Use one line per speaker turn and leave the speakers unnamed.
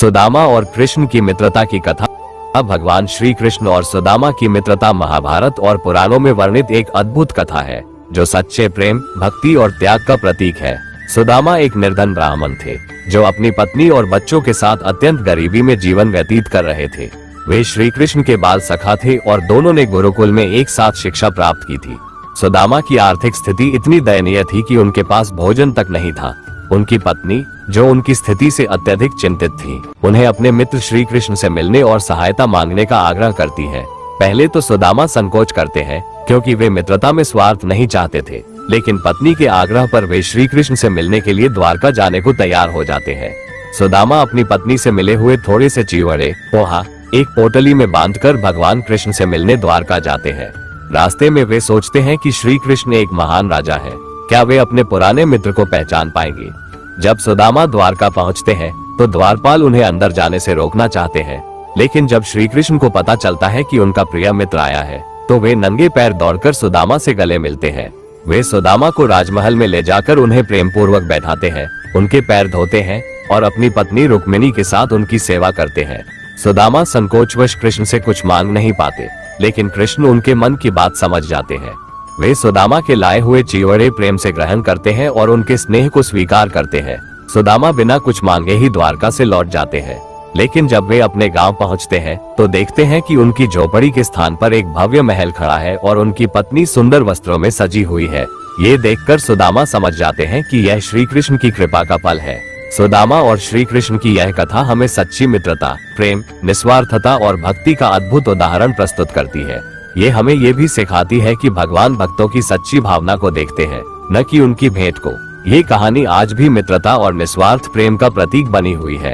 सुदामा और कृष्ण की मित्रता की कथा। भगवान श्री कृष्ण और सुदामा की मित्रता महाभारत और पुराणों में वर्णित एक अद्भुत कथा है जो सच्चे प्रेम, भक्ति और त्याग का प्रतीक है। सुदामा एक निर्धन ब्राह्मण थे जो अपनी पत्नी और बच्चों के साथ अत्यंत गरीबी में जीवन व्यतीत कर रहे थे। वे श्री कृष्ण के बाल सखा थे और दोनों ने गुरुकुल में एक साथ शिक्षा प्राप्त की थी। सुदामा की आर्थिक स्थिति इतनी दयनीय थी कि उनके पास भोजन तक नहीं था। उनकी पत्नी, जो उनकी स्थिति से अत्यधिक चिंतित थी, उन्हें अपने मित्र श्री कृष्ण से मिलने और सहायता मांगने का आग्रह करती है। पहले तो सुदामा संकोच करते हैं क्योंकि वे मित्रता में स्वार्थ नहीं चाहते थे, लेकिन पत्नी के आग्रह पर वे श्री कृष्ण से मिलने के लिए द्वारका जाने को तैयार हो जाते हैं। सुदामा अपनी पत्नी से मिले हुए थोड़े से चिवड़े, पोहा एक पोटली में बांधकर भगवान कृष्ण से मिलने द्वारका जाते हैं। रास्ते में वे सोचते हैं कि श्री कृष्ण एक महान राजा है, क्या वे अपने पुराने मित्र को पहचान पाएंगे। जब सुदामा द्वारका पहुंचते हैं तो द्वारपाल उन्हें अंदर जाने से रोकना चाहते हैं, लेकिन जब श्री कृष्ण को पता चलता है कि उनका प्रिय मित्र आया है तो वे नंगे पैर दौड़कर सुदामा से गले मिलते हैं। वे सुदामा को राजमहल में ले जाकर उन्हें प्रेम पूर्वक बैठाते हैं, उनके पैर धोते हैं और अपनी पत्नी रुक्मिणी के साथ उनकी सेवा करते हैं। सुदामा संकोचवश कृष्ण से कुछ मांग नहीं पाते, लेकिन कृष्ण उनके मन की बात समझ जाते हैं। वे सुदामा के लाए हुए चिवड़े प्रेम से ग्रहण करते हैं और उनके स्नेह को स्वीकार करते हैं। सुदामा बिना कुछ मांगे ही द्वारका से लौट जाते हैं, लेकिन जब वे अपने गांव पहुंचते हैं तो देखते हैं कि उनकी झोपड़ी के स्थान पर एक भव्य महल खड़ा है और उनकी पत्नी सुंदर वस्त्रों में सजी हुई है। ये देखकर सुदामा समझ जाते हैं कि यह श्री कृष्ण की कृपा का फल है। सुदामा और श्री कृष्ण की यह कथा हमें सच्ची मित्रता, प्रेम, निस्वार्थता और भक्ति का अद्भुत उदाहरण प्रस्तुत करती है। ये हमें ये भी सिखाती है कि भगवान भक्तों की सच्ची भावना को देखते हैं, न कि उनकी भेंट को। ये कहानी आज भी मित्रता और निस्वार्थ प्रेम का प्रतीक बनी हुई है।